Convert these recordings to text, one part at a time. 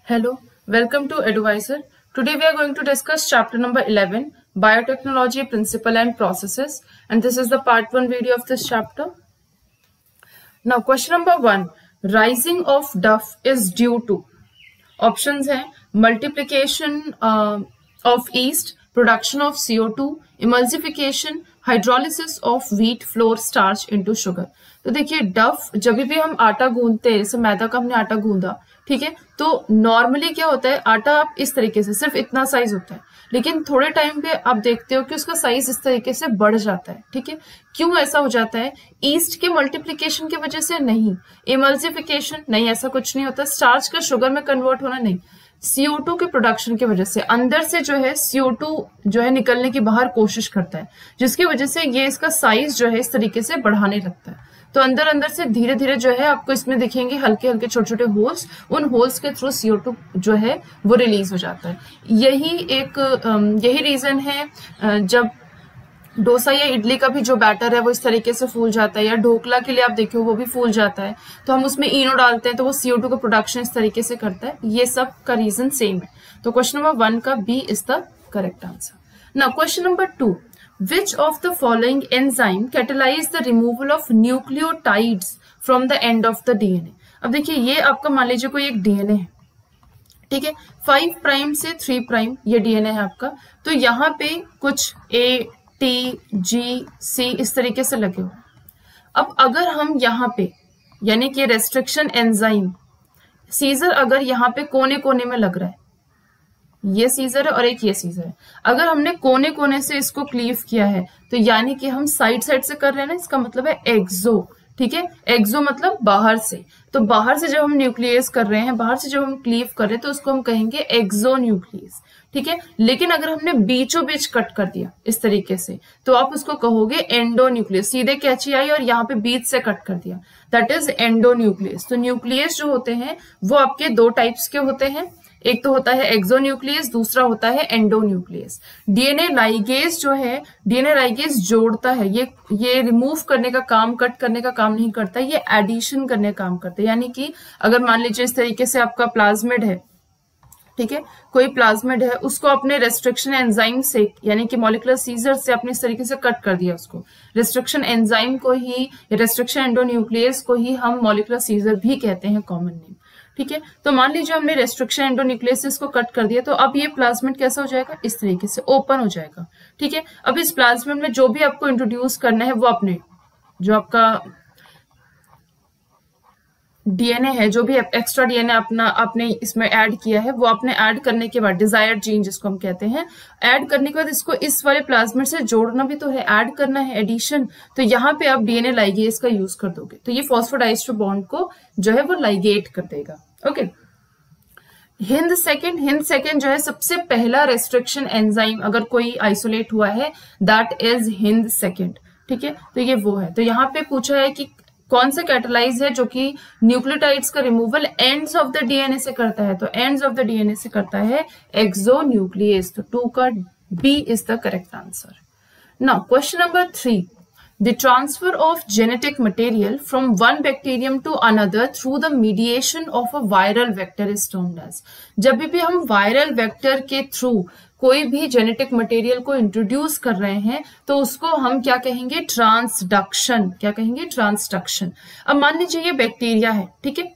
Hello, welcome to Advisor. Today we are going to discuss chapter number 11, Biotechnology Principle and Processes, and this is the part 1 video of this chapter. Now question number 1, rising of duff is due to, options हैं multiplication of yeast, production of CO2, emulsification, hydrolysis of wheat flour starch into sugar. तो देखिए डफ, जब भी हम आटा गूंदते हैं, जैसे मैदा का हमने आटा गूंदा, ठीक है, तो नॉर्मली क्या होता है, आटा आप इस तरीके से सिर्फ इतना साइज होता है, लेकिन थोड़े टाइम पे आप देखते हो कि उसका साइज इस तरीके से बढ़ जाता है। ठीक है, क्यों ऐसा हो जाता है? ईस्ट के मल्टीप्लीकेशन की वजह से नहीं, इमल्सिफिकेशन नहीं, ऐसा कुछ नहीं होता। स्टार्च का शुगर में कन्वर्ट होना नहीं, CO2 के प्रोडक्शन की वजह से अंदर से जो है CO2 जो है निकलने की बाहर कोशिश करता है, जिसकी वजह से ये इसका साइज जो है इस तरीके से बढ़ाने लगता है। तो अंदर अंदर से धीरे धीरे जो है आपको इसमें दिखेंगे हल्के हल्के छोटे छोटे होल्स, उन होल्स के थ्रू CO2 जो है वो रिलीज हो जाता है। यही रीजन है जब डोसा या इडली का भी जो बैटर है वो इस तरीके से फूल जाता है, या ढोकला के लिए आप देखो वो भी फूल जाता है, तो हम उसमें इनो डालते हैं तो वो CO2 का प्रोडक्शन इस तरीके से करता है। ये सब का रीजन सेम है। तो क्वेश्चन नंबर 1 का B is the correct answer. Now question number 2, which of the following enzyme catalyse the removal of nucleotides from the end of the DNA। अब देखिए ये आपका मान लीजिए कोई एक DNA है, ठीक है, 5 प्राइम से 3 प्राइम ये DNA है आपका, तो यहाँ पे कुछ ATGC इस तरीके से लगे हुए। अब अगर हम यहाँ पे यानी कि रेस्ट्रिक्शन एंजाइम सीजर अगर यहाँ पे कोने कोने में लग रहा है, ये सीजर है और एक ये सीजर है, अगर हमने कोने कोने से इसको क्लीव किया है तो यानी कि हम साइड साइड से कर रहे हैं ना, इसका मतलब है एक्सो। ठीक है, एक्सो मतलब बाहर से, तो बाहर से जब हम न्यूक्लियस कर रहे हैं, बाहर से जब हम क्लीव कर रहे हैं तो उसको हम कहेंगे एक्सो न्यूक्लियस। ठीक है, लेकिन अगर हमने बीचों बीच कट कर दिया इस तरीके से तो आप उसको कहोगे एंडो न्यूक्लियस। सीधे कैंची आई और यहाँ पे बीच से कट कर दिया, दैट इज एंडो न्यूक्लियस। तो न्यूक्लियस जो होते हैं वो आपके 2 टाइप्स के होते हैं, एक तो होता है एक्सोन्यूक्लियस, दूसरा होता है एंडोन्यूक्लियस। DNA लाइगेज जो है, DNA लाइगेज जोड़ता है, ये रिमूव करने का काम, कट करने का काम नहीं करता, ये एडिशन करने का काम करता है। यानी कि अगर मान लीजिए इस तरीके से आपका प्लाज्मिड है, ठीक है, कोई प्लाज्मिड है, उसको अपने रेस्ट्रिक्शन एंजाइम से यानी कि मॉलिक्यूलर सीजर से अपने इस तरीके से कट कर दिया, उसको रेस्ट्रिक्शन एंजाइम को ही, रेस्ट्रिक्शन एंडोन्यूक्लियस को ही हम मॉलिक्यूलर सीजर भी कहते हैं, कॉमन नेम। ठीक है, तो मान लीजिए हमने रेस्ट्रिक्शन एंडोन्यूक्लियस को कट कर दिया, तो अब ये प्लाज्मिड कैसा हो जाएगा, इस तरीके से ओपन हो जाएगा। ठीक है, अब इस प्लाज्मिड में जो भी आपको इंट्रोड्यूस करना है वो अपने जो आपका DNA है, जो भी एक्स्ट्रा DNA आपने इसमें ऐड किया है, वो आपने ऐड करने के बाद डिजायर्ड जीन जिसको हम कहते हैं, ऐड करने के बाद इसको इस वाले प्लाज्मिड से जोड़ना भी तो है, ऐड करना है, एडिशन। तो यहाँ पे आप DNA लाइगेज का यूज कर दोगे तो ये फॉस्फोडाइस्टर बॉन्ड को जो है वो लाइगेट कर देगा। ओके, हिंद सेकेंड जो है सबसे पहला रेस्ट्रिक्शन एंजाइम अगर कोई आइसोलेट हुआ है, दैट इज हिंद सेकेंड। ठीक है, तो ये वो है। तो यहाँ पे पूछा है कि कौन सा कैटेलाइज है जो कि न्यूक्लियोटाइड्स का removal ends of the DNA से करता है, तो एंड्स ऑफ द DNA से करता है एक्सोन्यूक्लियस। तो 2 का B is the correct answer. Now question number 3, the transfer of genetic material from one bacterium to another through the mediation of a viral vector is termed as. जब भी हम viral vector के through कोई भी genetic material को introduce कर रहे हैं तो उसको हम क्या कहेंगे, ट्रांसडक्शन। क्या कहेंगे, ट्रांसडक्शन। अब मान लीजिए ये बैक्टीरिया है, ठीक है,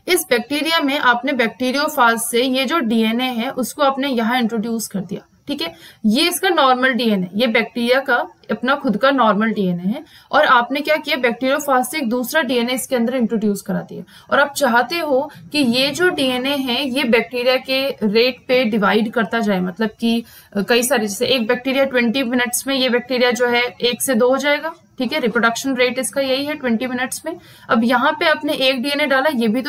इस बैक्टीरिया में आपने बैक्टीरियोफाज से ये जो DNA है उसको आपने यहाँ इंट्रोड्यूस कर दिया। ठीक है, ये इसका नॉर्मल DNA, ये बैक्टीरिया का अपना खुद का नॉर्मल DNA है, और आपने क्या किया, बैक्टीरियोफाज से एक दूसरा DNA इसके अंदर इंट्रोड्यूस करा दिया, और आप चाहते हो कि ये जो DNA है ये बैक्टीरिया के रेट पे डिवाइड करता जाए, मतलब कि कई सारे, जैसे एक बैक्टीरिया 20 मिनट्स में ये बैक्टीरिया जो है 1 से 2 हो जाएगा। ठीक है, रिप्रोडक्शन रेट इसका यही है 20 मिनट्स में। अब यहाँ पे आपने एक DNA डाला, ये भी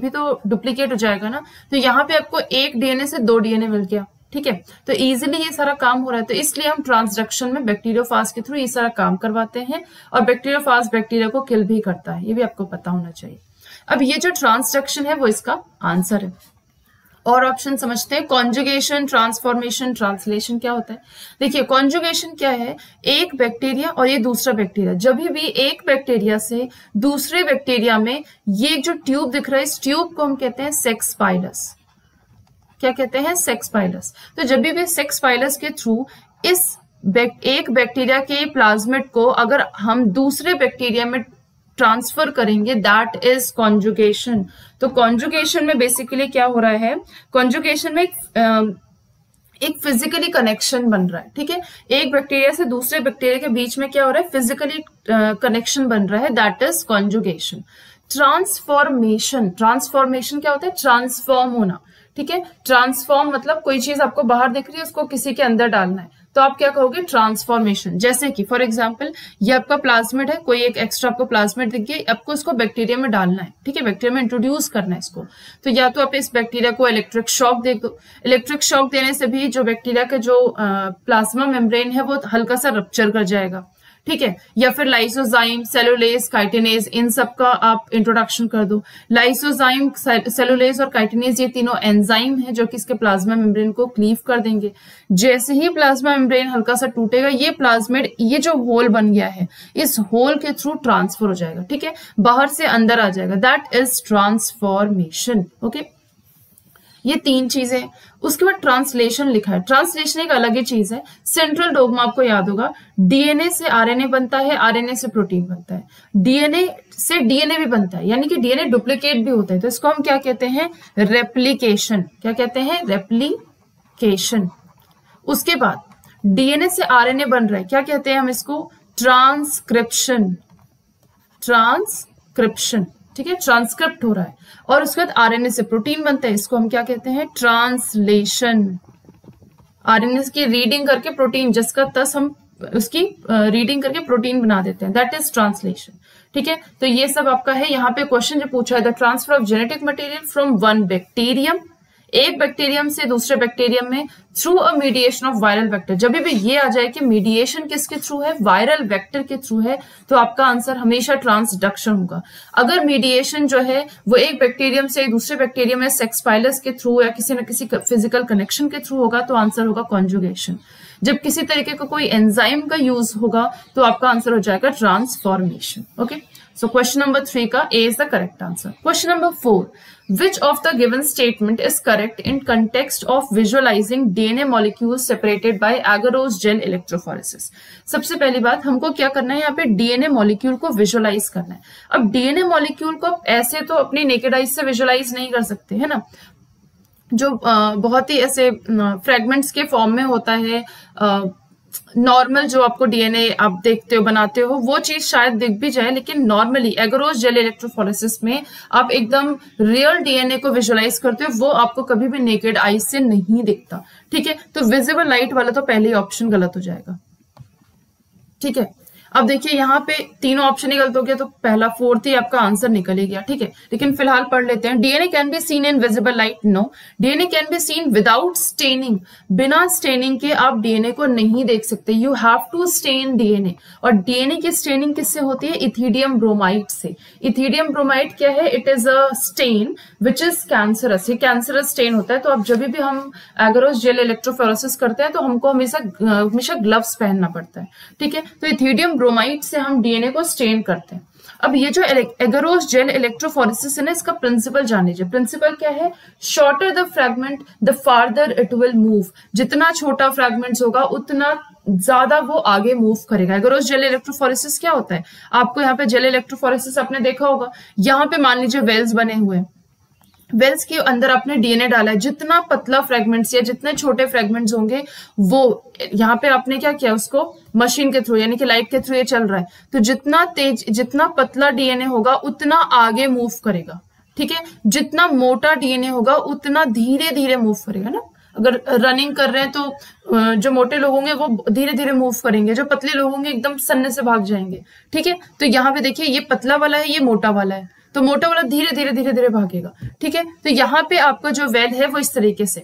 तो डुप्लीकेट हो जाएगा ना, तो यहाँ पे आपको एक DNA से 2 DNA मिल गया। ठीक है, तो इजीली ये सारा काम हो रहा है, तो इसलिए हम ट्रांसडक्शन में बैक्टीरियोफाज के थ्रू ये सारा काम करवाते हैं, और बैक्टीरियोफाज बैक्टीरिया को किल भी करता है, ये भी आपको पता होना चाहिए। अब ये जो ट्रांसडक्शन है वो इसका आंसर है। और ऑप्शन समझते हैं। कॉन्जुगेशन, ट्रांसफॉर्मेशन, ट्रांसलेशन क्या होता है। देखिए कॉन्जुगेशन क्या है, एक बैक्टीरिया और ये दूसरा बैक्टीरिया, जब भी एक बैक्टीरिया से दूसरे बैक्टीरिया में ये जो ट्यूब दिख रहा है, इस ट्यूब को हम कहते हैं सेक्स पाइलस। क्या कहते हैं, सेक्स पाइलस। तो जब भी सेक्स पाइलस के थ्रू इस एक बैक्टीरिया के प्लाज्मिड को अगर हम दूसरे बैक्टीरिया में ट्रांसफर करेंगे, दैट इज कॉन्जुगेशन। तो कॉन्जुगेशन में बेसिकली क्या हो रहा है, कॉन्जुगेशन में एक फिजिकली कनेक्शन बन रहा है, ठीक है। एक बैक्टीरिया से दूसरे बैक्टीरिया के बीच में क्या हो रहा है, फिजिकली कनेक्शन बन रहा है, that is conjugation. Transformation, transformation क्या होता है, ट्रांसफॉर्म होना, ठीक है। ट्रांसफॉर्म मतलब कोई चीज आपको बाहर दिख रही है, उसको किसी के अंदर डालना है, तो आप क्या कहोगे, ट्रांसफॉर्मेशन। जैसे कि फॉर एग्जांपल ये आपका प्लाज्मिड है, कोई एक एक्स्ट्रा आपको प्लाज्मिड दिख गया, आपको इसको बैक्टीरिया में डालना है, ठीक है, बैक्टीरिया में इंट्रोड्यूस करना है इसको। तो या तो आप इस बैक्टीरिया को इलेक्ट्रिक शॉक दे दो, इलेक्ट्रिक शॉक देने से भी जो बैक्टीरिया का जो प्लाज्मा मेम्ब्रेन है वो हल्का सा रप्चर कर जाएगा, ठीक है। या फिर लाइसोजाइम, सेलुलेज, काइटिनेज, इन सब का आप इंट्रोडक्शन कर दो। लाइसोजाइम, सेलुलेज और काइटिनेज ये तीनों एंजाइम हैं जो कि इसके प्लाज्मा मेम्ब्रेन को क्लीव कर देंगे। जैसे ही प्लाज्मा मेम्ब्रेन हल्का सा टूटेगा, ये प्लाज्मिड, ये जो होल बन गया है, इस होल के थ्रू ट्रांसफर हो जाएगा, ठीक है, बाहर से अंदर आ जाएगा, दैट इज ट्रांसफॉर्मेशन। ओके, ये तीन चीजें। उसके बाद ट्रांसलेशन लिखा है, ट्रांसलेशन एक अलग ही चीज है। सेंट्रल डोगमा आपको याद होगा, डीएनए से आरएनए बनता है, आरएनए से प्रोटीन बनता है, डीएनए से डीएनए भी बनता है, यानी कि डीएनए डुप्लीकेट भी होता है, तो इसको हम क्या कहते हैं, रेप्लिकेशन। क्या कहते हैं, रेप्लिकेशन। उसके बाद डीएनए से आरएनए बन रहा है, क्या कहते हैं हम इसको, ट्रांसक्रिप्शन। ट्रांसक्रिप्शन, ठीक है, ट्रांसक्रिप्ट हो रहा है। और उसके बाद आरएनए से प्रोटीन बनता है, इसको हम क्या कहते हैं, ट्रांसलेशन। आरएनए की रीडिंग करके प्रोटीन, जिसका तस हम उसकी रीडिंग करके प्रोटीन बना देते हैं, दैट इज ट्रांसलेशन, ठीक है। तो ये सब आपका है। यहाँ पे क्वेश्चन जो पूछा है, the transfer of genetic material from one bacterium, एक बैक्टीरियम से दूसरे बैक्टीरियम में, through a mediation of viral vector. जब भी ये आ जाए कि मीडिएशन किसके थ्रू है, वायरल वेक्टर के थ्रू है, तो आपका आंसर हमेशा ट्रांसडक्शन होगा। अगर मीडिएशन जो है वो एक बैक्टीरियम से दूसरे बैक्टीरियम में सेक्स पाइलस के थ्रू या किसी न किसी फिजिकल कनेक्शन के थ्रू होगा, तो आंसर होगा कॉन्जुगेशन। जब किसी तरीके का कोई एंजाइम का यूज होगा, तो आपका आंसर हो जाएगा transformation. Okay, so question number 3 का A is the correct answer. Question number 4, which of the given statement is correct in context of visualizing DNA molecules separated by agarose gel electrophoresis? सबसे पहली बात, हमको क्या करना है, यहाँ पे डीएनए मॉलिक्यूल को विजुअलाइज करना है। अब डीएनए मॉलिक्यूल को ऐसे तो अपनी नेकेड आइज से विजुअलाइज नहीं कर सकते, है ना, जो बहुत ही ऐसे फ्रेगमेंट्स के फॉर्म में होता है। नॉर्मल जो आपको डीएनए आप देखते हो, बनाते हो, वो चीज शायद दिख भी जाए, लेकिन नॉर्मली एगरोस जेल इलेक्ट्रोफोरेसिस में आप एकदम रियल डीएनए को विजुअलाइज करते हो, वो आपको कभी भी नेकेड आईज से नहीं दिखता, ठीक है। तो विजिबल लाइट वाला तो पहले ही ऑप्शन गलत हो जाएगा, ठीक है। अब देखिए यहाँ पे तीनों ऑप्शन ही गलत हो गया, तो पहला 4th ही आपका आंसर निकल ही गया, ठीक है। लेकिन फिलहाल पढ़ लेते हैं। DNA can be seen in visible light, no. DNA can be seen without staining, बिना स्टेनिंग के आप डीएनए को नहीं देख सकते, you have to stain DNA. और डीएनए की स्टेनिंग किससे होती है, इथिडियम ब्रोमाइड से। इथिडियम ब्रोमाइड क्या है, it is a stain which is cancerous, ये कैंसरस स्टेन होता है। तो अब जब भी हम एगरोस जेल इलेक्ट्रोफोरेसिस करते हैं, तो हमको हमेशा ग्लव्स पहनना पड़ता है, ठीक है। तो इथिडियम ब्रोमाइड से हम डीएनए को स्टेन करते हैं। अब ये जो एगरोस जेल इलेक्ट्रोफोरेसिस है ना, इसका प्रिंसिपल जान लीजिए। प्रिंसिपल क्या है, shorter the fragment the farther it will move. जितना छोटा फ्रैगमेंट्स होगा उतना ज्यादा वो आगे मूव करेगा। एगरोस जेल इलेक्ट्रोफोरेसिस क्या होता है, आपको यहाँ पे जेल इलेक्ट्रोफोरेसिस आपने देखा होगा, यहाँ पे मान लीजिए वेल्स बने हुए हैं, वेल्स के अंदर आपने डीएनए डाला है, जितना पतला फ्रेगमेंट्स या जितने छोटे फ्रेगमेंट्स होंगे, वो यहाँ पे आपने क्या किया, उसको मशीन के थ्रू यानी कि लाइट के थ्रू ये चल रहा है, तो जितना तेज, जितना पतला डीएनए होगा उतना आगे मूव करेगा, ठीक है। जितना मोटा डीएनए होगा उतना धीरे धीरे मूव करेगा ना। अगर रनिंग कर रहे हैं तो जो मोटे लोग होंगे वो धीरे धीरे मूव करेंगे, जो पतले लोग होंगे एकदम सन्ने से भाग जाएंगे, ठीक है। तो यहाँ पे देखिए, ये पतला वाला है, ये मोटा वाला है, तो मोटा वाला धीरे धीरे धीरे धीरे भागेगा, ठीक है। तो यहाँ पे आपका जो वेल है वो इस तरीके से,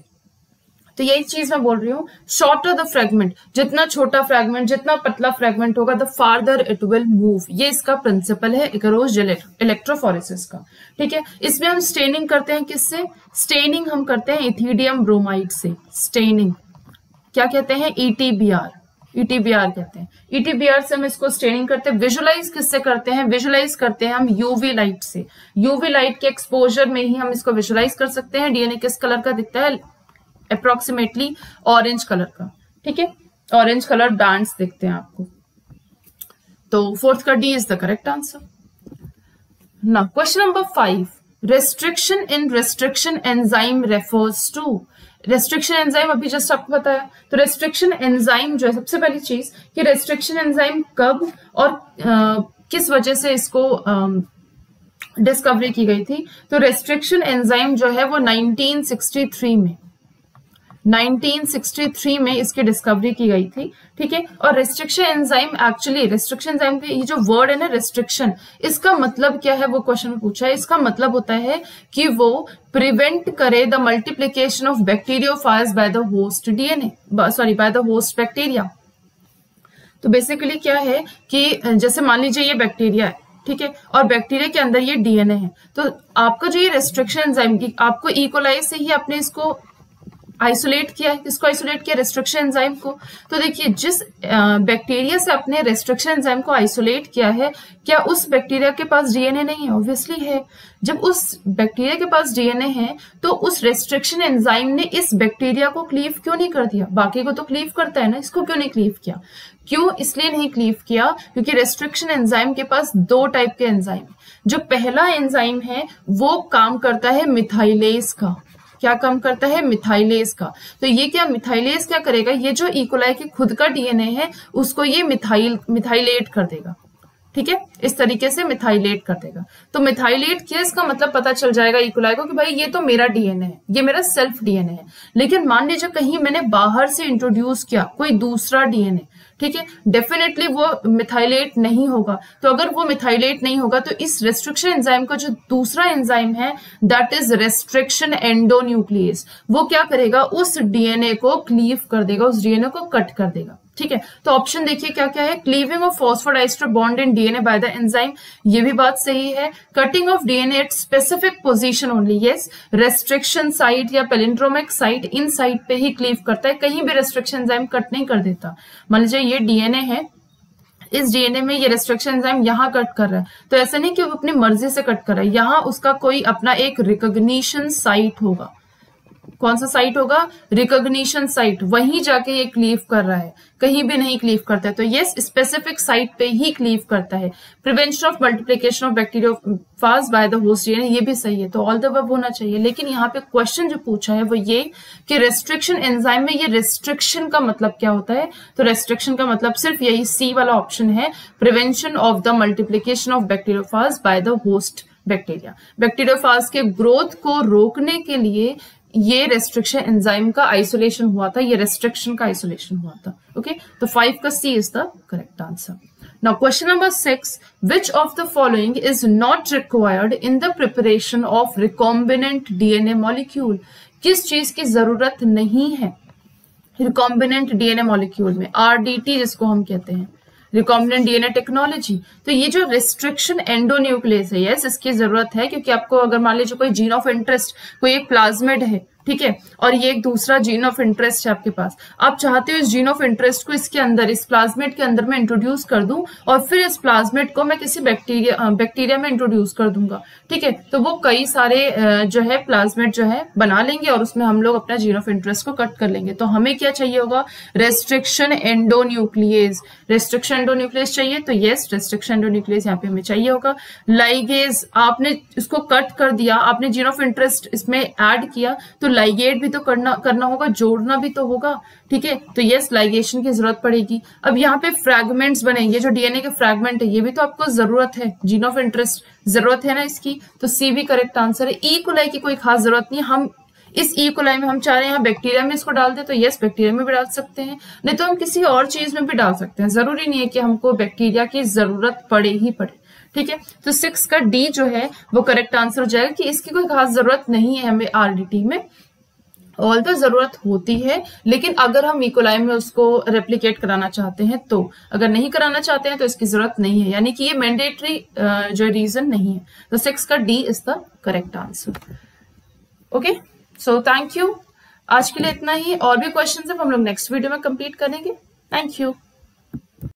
तो यही चीज मैं बोल रही हूँ, शॉर्टर द फ्रेगमेंट, जितना छोटा फ्रेगमेंट, जितना पतला फ्रेगमेंट होगा, the farther it will move. ये इसका प्रिंसिपल है इकरोस इलेक्ट्रोफोरेसिस का। ठीक है, इसमें हम स्टेनिंग करते हैं किससे? स्टेनिंग हम करते हैं इथिडियम ब्रोमाइड से। स्टेनिंग क्या कहते हैं? ETBR, ETBR कहते हैं। ETBR से हम इसको स्टेनिंग करते हैं। विजुलाइज किससे करते हैं? विजुलाइज करते हैं हम यूवी लाइट से। यूवी लाइट के एक्सपोजर में ही हम इसको विजुलाइज कर सकते हैं। डीएनए किस कलर का दिखता है? अप्रोक्सीमेटली ऑरेंज कलर का। ठीक है, ऑरेंज कलर बैंड्स दिखते हैं आपको। तो फोर्थ का D is the correct answer. Now question number 5, restriction in restriction enzyme refers to. Restriction enzyme अभी जस्ट आपको बताया। तो रेस्ट्रिक्शन एंजाइम जो है, सबसे पहली चीज कि रेस्ट्रिक्शन एंजाइम कब और किस वजह से इसको डिस्कवरी की गई थी? तो रेस्ट्रिक्शन एंजाइम जो है वो 1963 में इसकी डिस्कवरी की गई थी। ठीक है, और restriction enzyme actually, restriction enzyme के ये जो वर्ड है ना रेस्ट्रिक्शन, इसका मतलब क्या है वो क्वेश्चन में पूछा है। इसका मतलब होता है कि वो प्रिवेंट करे the multiplication of bacteriophage by the host DNA, sorry by the host bacteria. तो बेसिकली क्या है कि जैसे मान लीजिए ये बैक्टीरिया है, ठीक है, और बैक्टीरिया के अंदर ये डीएनए है, तो आपका जो ये रेस्ट्रिक्शन एंजाइम की, आपको इकोलाई से ही आपने इसको आइसोलेट किया है। किसको आइसोलेट किया? रेस्ट्रिक्शन एंजाइम को। तो देखिए, जिस बैक्टीरिया से अपने रेस्ट्रिक्शन एंजाइम को आइसोलेट किया है, क्या उस बैक्टीरिया के पास डीएनए नहीं है? ऑब्वियसली है। जब उस बैक्टीरिया के पास डीएनए है तो उस रेस्ट्रिक्शन एंजाइम ने इस बैक्टीरिया को क्लीव क्यों नहीं कर दिया? बाकी को तो क्लीव करता है ना, इसको क्यों नहीं क्लीव किया? क्यों इसलिए नहीं क्लीव किया? क्योंकि रेस्ट्रिक्शन एंजाइम के पास दो टाइप के एंजाइम। जो पहला एंजाइम है वो काम करता है मिथाइलेज का। क्या काम करता है? मिथाइलेज का। तो ये क्या, मिथाइलेज क्या करेगा? ये जो इकोलाई के खुद का डीएनए है उसको ये मिथाइलेट कर देगा। ठीक है, इस तरीके से मिथाइलेट कर देगा। तो मिथाइलेट किया, इसका मतलब पता चल जाएगा इकोलाई को कि भाई ये तो मेरा डीएनए है, ये मेरा सेल्फ डीएनए है। लेकिन मान लीजिए कहीं मैंने बाहर से इंट्रोड्यूस किया कोई दूसरा डीएनए, ठीक है, डेफिनेटली वो मिथाइलेट नहीं होगा। तो अगर वो मिथाइलेट नहीं होगा तो इस रेस्ट्रिक्शन एंजाइम का जो दूसरा एंजाइम है दैट इज रेस्ट्रिक्शन एंडोन्यूक्लियस, वो क्या करेगा? उस डीएनए को क्लीव कर देगा, उस डीएनए को कट कर देगा। ठीक है, तो ऑप्शन देखिए क्या क्या है? Cleaving of phosphodiester bond in DNA by the enzyme, ये भी बात सही है। Cutting of DNA at specific position only, yes. Restriction site या पैलिंड्रोमिक साइट, इन साइट पे ही क्लीव करता है, कहीं भी रेस्ट्रिक्शन एंजाइम कट नहीं कर देता। मान लीजिए ये डीएनए है, इस डीएनए में ये रेस्ट्रिक्शन एंजाइम यहाँ कट कर रहा है, तो ऐसा नहीं कि वो अपनी मर्जी से कट कर रहा है, यहाँ उसका कोई अपना एक रिकॉग्निशन साइट होगा। कौन सा साइट होगा? रिकॉग्निशन साइट, वहीं जाके ये क्लीव कर रहा है, कहीं भी नहीं क्लीव करता है। तो यस, स्पेसिफिक साइट पे ही क्लीव करता है। Prevention of multiplication of bacteriophage by the host DNA, ये भी सही है। तो ऑल द अबव होना चाहिए। लेकिन यहाँ पे क्वेश्चन जो पूछा है वो ये कि रेस्ट्रिक्शन एंजाइम में ये रेस्ट्रिक्शन का मतलब क्या होता है? तो रेस्ट्रिक्शन का मतलब सिर्फ यही सी वाला ऑप्शन है, prevention of the multiplication of bacteriophage by the host bacteria. Bacteriophage के ग्रोथ को रोकने के लिए ये रेस्ट्रिक्शन एंजाइम का आइसोलेशन हुआ था, ये रेस्ट्रिक्शन का आइसोलेशन हुआ था। ओके, तो 5 का C is the correct answer. Now question number 6, which of the following is not required in the preparation of recombinant DNA molecule? किस चीज की जरूरत नहीं है रिकॉम्बिनेंट डीएनए मॉलिक्यूल में? RDT जिसको हम कहते हैं, रिकॉम्बिनेंट डीएनए टेक्नोलॉजी। तो ये जो रेस्ट्रिक्शन एंडोन्यूक्लियस है, यस, इसकी जरूरत है, क्योंकि आपको अगर मान लीजिए कोई जीन ऑफ इंटरेस्ट, कोई एक प्लाज्मिड है, ठीक है, और ये एक दूसरा जीन ऑफ इंटरेस्ट है आपके पास, आप चाहते हो इस जीन ऑफ इंटरेस्ट को इसके अंदर, इस प्लाज्मिड के अंदर मैं इंट्रोड्यूस कर दूं और फिर इस प्लाज्मिड को मैं किसी बैक्टीरिया में इंट्रोड्यूस कर दूंगा। ठीक है, तो वो कई सारे जो है प्लाज्मिड जो है बना लेंगे और उसमें हम लोग अपना जीन ऑफ इंटरेस्ट को कट कर लेंगे। तो हमें क्या चाहिए होगा? Restriction endonuclease. रेस्ट्रिक्शन एंडोन्यूक्लियस चाहिए, तो यस, रेस्ट्रिक्शन एंडोन्यूक्लियस यहाँ पे हमें चाहिए होगा। लाइगेज, आपने इसको कट कर दिया, आपने जीन ऑफ इंटरेस्ट इसमें ऐड किया, तो लाइगेट भी तो करना होगा, जोड़ना भी तो होगा। ठीक है, तो यस, लाइगेशन की जरूरत पड़ेगी। अब यहाँ पे फ्रैगमेंट्स बनेंगे, जो डीएनए के फ्रैगमेंट है, ये भी तो आपको जरूरत है, जीन ऑफ इंटरेस्ट जरूरत है ना इसकी, तो सी भी करेक्ट आंसर है। ई कोलाई की कोई खास जरूरत नहीं है। हम इस ई कोलाई में हम चाह रहे हैं यहाँ बैक्टीरिया में इसको डाल दे, तो यस, बैक्टीरिया में भी डाल सकते हैं, नहीं तो हम किसी और चीज में भी डाल सकते हैं। जरूरी नहीं है कि हमको बैक्टीरिया की जरूरत पड़े ही पड़े। ठीक है, तो 6 का डी जो है वो करेक्ट आंसर हो जाएगा कि इसकी कोई खास जरूरत नहीं है हमें RDT में। ऑल तो जरूरत होती है, लेकिन अगर हम इकोलाई में उसको रेप्लिकेट कराना चाहते हैं तो, अगर नहीं कराना चाहते हैं तो इसकी जरूरत नहीं है, यानी कि ये मैंडेटरी जो रीजन नहीं है। तो 6 का D is the correct answer. Okay, so thank you. आज के लिए इतना ही, और भी क्वेश्चन है हम लोग नेक्स्ट वीडियो में कंप्लीट करेंगे। Thank you.